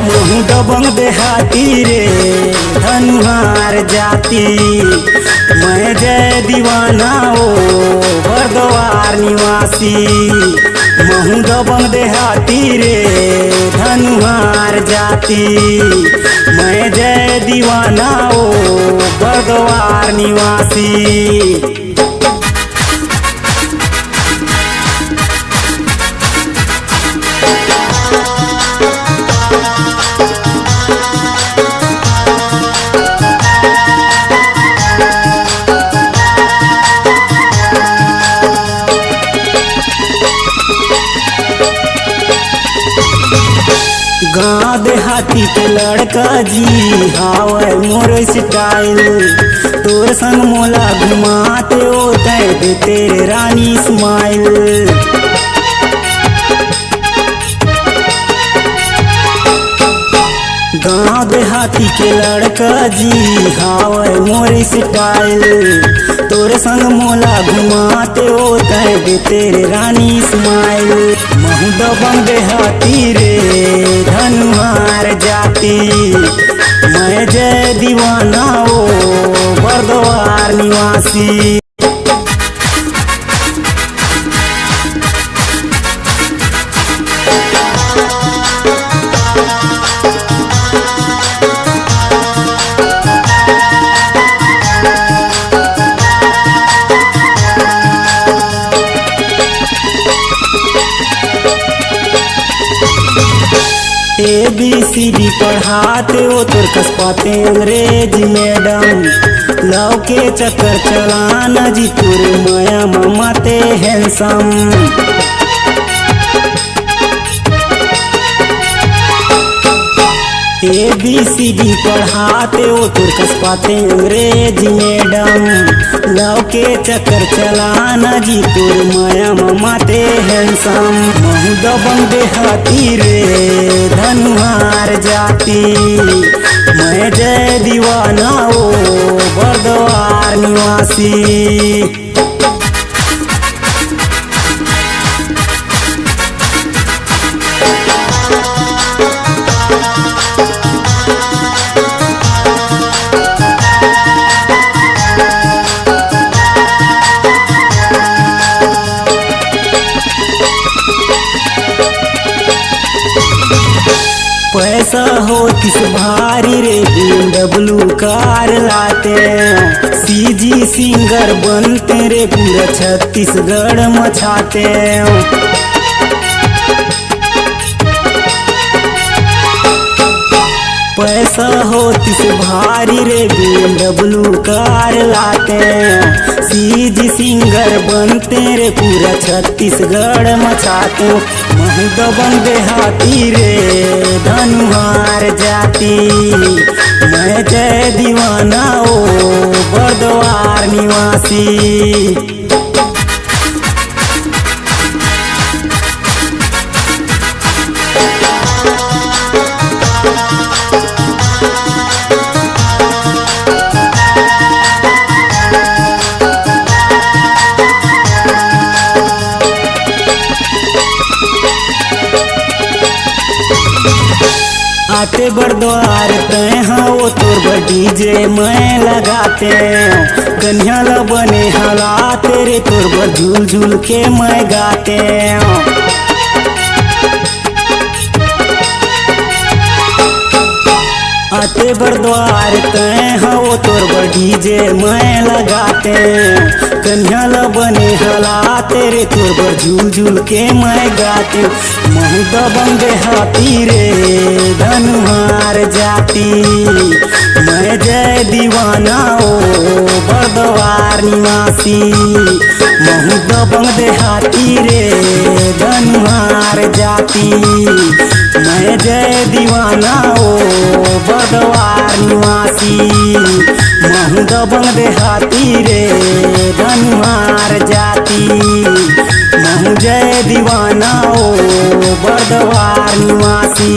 महू दबंग देहाती रे धनुहार जाती, मैं जय दीवाना ओ बरद्वार निवासी। महू दबंग देहाती रे धनुहार जाती, मैं जय दीवाना ओ बरद्वार निवासी। गाँव देहाती के लड़का जी हावय मोर स्टाइल, तोर संग मोला घुमाते ओ दे तेरे रानी स्माइल। गाँव देहाती के लड़का जी हावय मोर स्टाइल, तोर संग मोला घुमाते ओ दे तेरे रानी स्माइल। महू दबंग देहाती रे धनुहार जाती, मैं जय दीवाना ओ बरद्वार निवासी। ABCD पढ़ाते ओ तोर कस पाते अंग्रेजी मैडम, लव के चक्कर चलाना जी तोरे माया ममाते हैंडसम। ABCD पढ़ाते ओ तोर कस पाते अंग्रेजी मैडम, लव के चक्कर चलाना जी तोर माया ममाते हैंडसम। महू दबंग देहाती रे धनुहार जाती, मैं जय दीवाना ओ बरद्वार निवासी। पैसा हो किस भारी रे BMW कार लाते, CG सिंगर बनते रे पूरा छत्तीसगढ़ मचाते। पैसा हो किस भारी रे BMW कार लाते, CG सिंगर बनते रे पूरा छत्तीसगढ़ मचाते। महू दबंग देहाती रे धनुहार जाती, मैं जय दीवाना ओ बरद्वार निवासी। आते बरद्वार तय हो तोर बड़ी जे मैं लगाते, कन्या ल बने हालात रे तोर बर झूल झूल के मैं गाते। आते बरद्वार तय हो तोर बड़ी जे मैं लगाते, कन्या ल बने हालात रे तोर बर झूल झूल के मैं गाते। महू दबंग देहाती रे धनुहार जाती, मैं जय दीवाना ओ बरद्वार निवासी। महू दबंग देहाती रे धनुहार जाती, मैं जय दीवाना ओ बरद्वार निवासी। महू दबंग देहाती रे धनुहार जाती, महू जय दीवाना ओ बरद्वार निवासी।